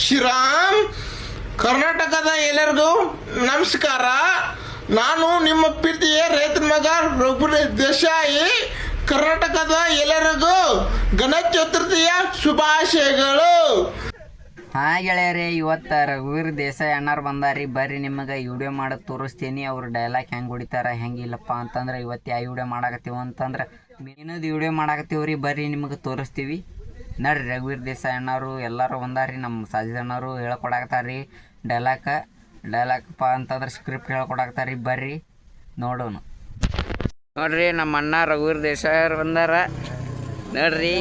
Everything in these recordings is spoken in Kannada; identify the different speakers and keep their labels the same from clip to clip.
Speaker 1: ಶ್ರೀರಾಮ್. ಕರ್ನಾಟಕದ ಎಲ್ಲರಿಗೂ ನಮಸ್ಕಾರ. ನಾನು ನಿಮ್ಮ ಪ್ರೀತಿಯ ರೈತರ ಮಗ ರಘುವೀರ್ ದೇಸಾಯಿ. ಕರ್ನಾಟಕದ ಎಲ್ಲರಿಗೂ ಗಣೇಶ ಚತುರ್ಥಿಯ ಶುಭಾಶಯಗಳು.
Speaker 2: ಹಾ ಗೆಳೆಯರೇ, ಇವತ್ತು ರಘುವೀರ್ ದೇಸಾಯಿ ಅಣ್ಣಾರು ಬಂದಾರಿ. ಬರ್ರಿ ನಿಮಗೆ ವಿಡಿಯೋ ಮಾಡೋದು ತೋರಿಸ್ತೀನಿ. ಅವ್ರು ಡೈಲಾಗ್ ಹೆಂಗೆ ಹೊಡಿತಾರೆ ಹೆಂಗಿಲ್ಲಪ್ಪ ಅಂತಂದ್ರೆ ಇವತ್ತು ಯಾವ ವಿಡಿಯೋ ಮಾಡಾಕತ್ತೀವಿ ಅಂತಂದ್ರೆ ಮೀನದು ವಿಡಿಯೋ ಮಾಡಾಕತ್ತೀವ್ರಿ. ಬರ್ರಿ ನಿಮಗೆ ತೋರಿಸ್ತೀವಿ ನೋಡ್ರಿ. ರಘುವೀರ್ ದೇಸಾಯಿ ಅಣ್ಣಾರು ಎಲ್ಲರೂ ಬಂದಾರಿ. ನಮ್ಮ ಸಾಜಿದ್ ಅಣ್ಣಾರು ಹೇಳ್ಕೊಡಾಕತ್ತಾರ್ರಿ ಡೈಲಾಗಪ್ಪ ಅಂತಂದ್ರೆ ಸ್ಕ್ರಿಪ್ಟ್ ಹೇಳ್ಕೊಡಾಕತ್ತಾರ್ರಿ. ಬರ್ರಿ ನೋಡೋಣ. ನೋಡ್ರಿ ನಮ್ಮ ಅಣ್ಣ ರಘುವೀರ್ ದೇಸಾಯಿ ಅವ್ರು ಬಂದಾರ ನೋಡ್ರಿ.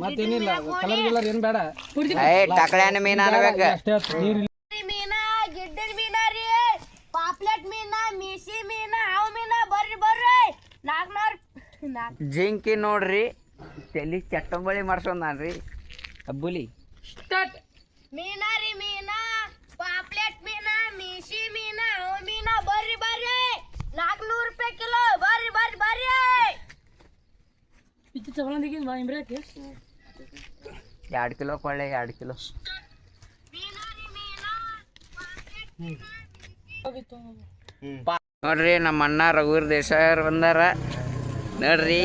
Speaker 3: ಮತ್ತೇನಿಲ್ಲ, ಕಲರ್ ಗಿಲ್ಲರ್ ಏನ್ ಬೇಡ.
Speaker 2: ಟಕಳ್ಯಾನ ಮೀನ ಅನ್ಬೇಕ.
Speaker 4: ಮೀನಾ, ಗಿಡ್ಡದ ಮೀನಾ ರೀ, ಪಾಪ್ಲೆಟ್ ಮೀನಾ, ಮೀಸಿ ಮೀನಾ, ಹಾವು ಮೀನಾ. ಬರ್ರಿ ಬರ್ರಿ. 400
Speaker 2: ಜಿಂಕಿ ನೋಡ್ರಿ, ತಲಿ ಚಟ್ಟಂಬಳಿ ಮಾಡ್ಸೋನ್ರಿ ಅಬ್ಬುಲಿ.
Speaker 4: ಮೀನಾ ರೀ, ಮೀನಾ, ಪಾಪ್ಲೆಟ್ ಮೀನಾ, ಮೀಸಿ ಮೀನಾ, ಹಾವು ಮೀನಾ. ಬರ್ರಿ ಬರ್ರಿ. 400 ರೂಪಾಯಿ ಕಿಲೋ. ಬರ್ರಿ ಬರ್ರಿ ಬರ್ರಿ.
Speaker 2: $2 ಕಿಲೋ ಕೊಳ್ಳೆ, 2 ಕಿಲೋ. ನೋಡ್ರಿ ನಮ್ಮ ಅಣ್ಣ ರಘುವೀರ್ ದೇಸಾಯಿ ಅವ್ರು ಬಂದಾರ ನೋಡ್ರಿ.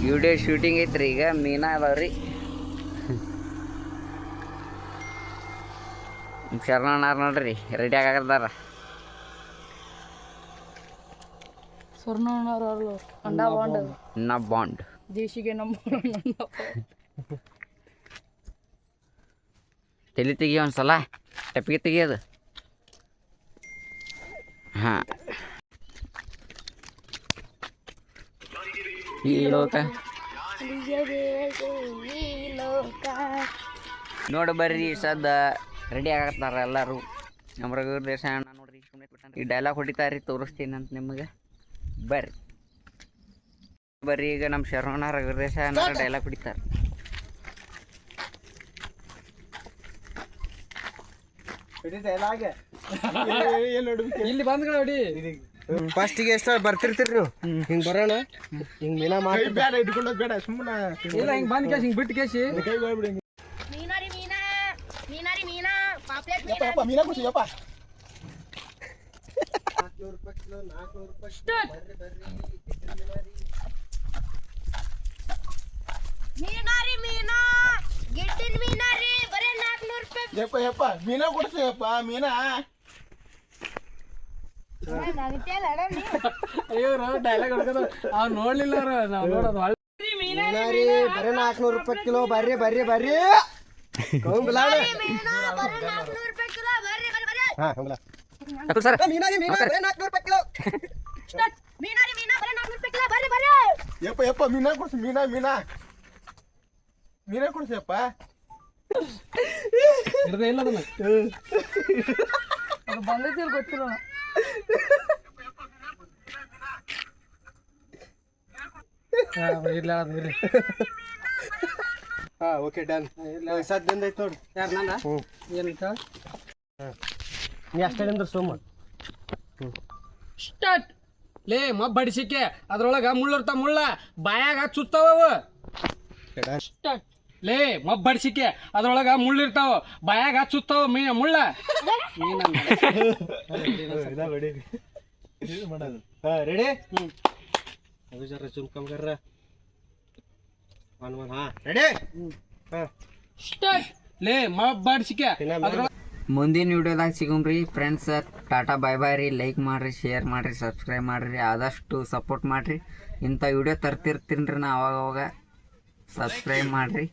Speaker 2: ವಿಡಿಯೋ ಶೂಟಿಂಗ್ ಐತ್ರಿ. ಈಗ ಮೀನಾ ಅದಾವ್ರಿ. ಶರಣಾರ್ ನೋಡ್ರಿ ರೆಡಿ ಆಗದಾರ. ಬಾಂಡ್
Speaker 3: ದೇಶಿಗೆ
Speaker 2: ತಲೆ ತೆಗಿ ಒಂದ್ಸಲ, ಟಪಿಗೆ ತೆಗಿಯೋದು. ಹಾ, ಈ ಲೋಕ ನೋಡಿ ಬರ್ರಿ. ಸದ್ದ ರೆಡಿ ಆಗತ್ತಾರ ಎಲ್ಲರೂ. ನಮ್ಮ ರಘುವೀರ್ ದೇಸಾಯಿ ಅಣ್ಣ ನೋಡ್ರಿ ಈ ಡೈಲಾಗ್ ಹೊಡಿತಾರ್ರಿ, ತೋರಿಸ್ತೀನಿ ಅಂತ ನಿಮಗೆ. ಬರ್ರಿ ಬರ್ರಿ. ಈಗ ನಮ್ಮ ಶರವಣ ರಘುವೀರ್ ದೇಸಾಯಿ ಅಣ್ಣ ಡೈಲಾಗ್ ಹೊಡಿತಾರೆ.
Speaker 3: ಇಲ್ಲಿ ಬಂದ್ಗಳ ನೋಡಿ.
Speaker 5: ಫಸ್ಟಿಗೆ ಎಷ್ಟು ಬರ್ತಿರ್ತೀರಿ ನೀವು? ಹಿಂಗ್ ಬರೋಣ, ಹಿಂಗ್ ಮೀನಾ ಮಾಡಿ
Speaker 1: ಬೇಡ ಇಟ್ಕೊಂಡೋದ್ ಬೇಡ, ಸುಮ್ಮನೆ
Speaker 3: ಇಲ್ಲ ಹಿಂಗ್ ಬಂದ್ ಕೇಸಿ ಹಿಂಗ್ ಬಿಟ್ಟು ಕೇಸಿ
Speaker 1: ಕೈ ಹೋಗ್ಬಿಡಿ.
Speaker 4: ಮೀನಾ ರೀ, ಮೀನಾ, ಮೀನಾ ರೀ, ಮೀನಾ, ಪಾಪ್ಲೆಟ್ ಮೀನಾ.
Speaker 1: ಯಪ್ಪ ಮೀನಾ ಕೊಡ್ಸಿಯಪ್ಪ.
Speaker 5: 400 ರೂಪಾಯಿ ಕಿಲೋ, 400 ರೂಪಾಯಿ.
Speaker 4: ಮೀನಾ ರೀ, ಮೀನಾ, ಗಿಡ್ಡದ ಮೀನಾ ರೀ, ಬರೀ 400 ರೂಪಾಯಿ.
Speaker 1: ಯಪ್ಪ ಮೀನಾ ಕೊಡ್ಸಿಯಪ್ಪ. ಮೀನಾ
Speaker 3: ಇವ್ರು ಡೈಲಾಗ್ ಹೊಡ್ಕೋದು ಅವ್ರು ನೋಡ್ಲಿಲ್ಲ. ನಾವು ನೋಡೋದು
Speaker 5: ಮೀನಾ ರೀ, ಬರೀ 400 ರೂಪಾಯಿ ಕಿಲೋ. ಬರ್ರಿ ಬರ್ರಿ ಬರ್ರಿ.
Speaker 4: ಮೀನಾ, ಬರೀ 400 ರೂಪಾಯಿ ಕಿಲೋ. ಬರ್ರಿ ಬರ್ರಿ ಬರ್ರಿ.
Speaker 5: ಮೀನಾ ರೀ, ಮೀನಾ, ಬರೀ 400 ರೂಪಾಯಿ ಕಿಲೋ.
Speaker 4: ಮೀನಾ ರೀ, ಮೀನಾ, ಬರೀ 400 ರೂಪಾಯಿ ಕಿಲೋ. ಬರ್ರಿ ಬರ್ರಿ.
Speaker 1: ಯಪ್ಪ ಮೀನಾ ಕೊಡ್ಸಿ. ಮೀನಾ ಕೊಡ್ಸಿಯಪ್ಪ.
Speaker 3: ಇರ್ದೇ ಇಲ್ಲ ಅದನ್ನ. ಅದು ಬಂದೈತಿ ಗೊತ್ತಿಲ್ಲ. ಇರ್ಲ ಇರ್ಲಿ.
Speaker 5: ಹಾ ಓಕೆ ಡನ್. ಸದ್ದಿಂದ ಐತೆ ನೋಡಿ.
Speaker 3: ಯಾರು ನಂದ ಏನಂತ
Speaker 5: ನೀ ಅಷ್ಟೇಂದ್ರ ಸೋಮ
Speaker 3: ಸ್ಟಾರ್ಟ್. ಲೇ ಬಡಿಸಿಕೆ ಅದ್ರೊಳಗ ಮುಳ್ಳಿರ್ತಾವ. ಮುಳ್ಳ ಬಾಯಾಗ ಚುತ್ತಾವ. ಸ್ಟಾರ್ಟ್. ಲೇ ಬಡಿಸಿಕೆ ಅದ್ರೊಳಗ ಮುಳ್ಳಿರ್ತಾವ, ಬಾಯಾಗ ಚುತ್ತಾವ ಮುಳ್ಳ.
Speaker 5: ರೆಡಿ? ಜರ ಚುಮ್ಕಂಬರ್ರ. ಹಾ ರೆಡಿ?
Speaker 3: ಸ್ಟಾರ್ಟ್. ಲೇ ಬಡಿಸಿಕೆ
Speaker 2: ಮುಂದಿನ ವಿಡಿಯೋದಾಗ ಸಿಗುಮ್ರಿ ಫ್ರೆಂಡ್ಸ್. ಟಾಟಾ ಬಾಯ್ ಬಾಯ್ ರೀ. ಲೈಕ್ ಮಾಡಿರಿ, ಶೇರ್ ಮಾಡಿರಿ, ಸಬ್ಸ್ಕ್ರೈಬ್ ಮಾಡಿರಿ. ಆದಷ್ಟು ಸಪೋರ್ಟ್ ಮಾಡಿರಿ. ಇಂಥ ವಿಡಿಯೋ ತರ್ತಿರ್ತೀನಿ ರೀ ನಾ ಅವಾಗವಾಗ. ಸಬ್ಸ್ಕ್ರೈಬ್ ಮಾಡಿರಿ.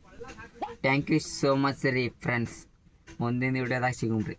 Speaker 2: ಥ್ಯಾಂಕ್ ಯು ಸೋ ಮಚ್ ರೀ ಫ್ರೆಂಡ್ಸ್. ಮುಂದಿನ ವಿಡಿಯೋದಾಗ ಸಿಗುಮ್ರಿ.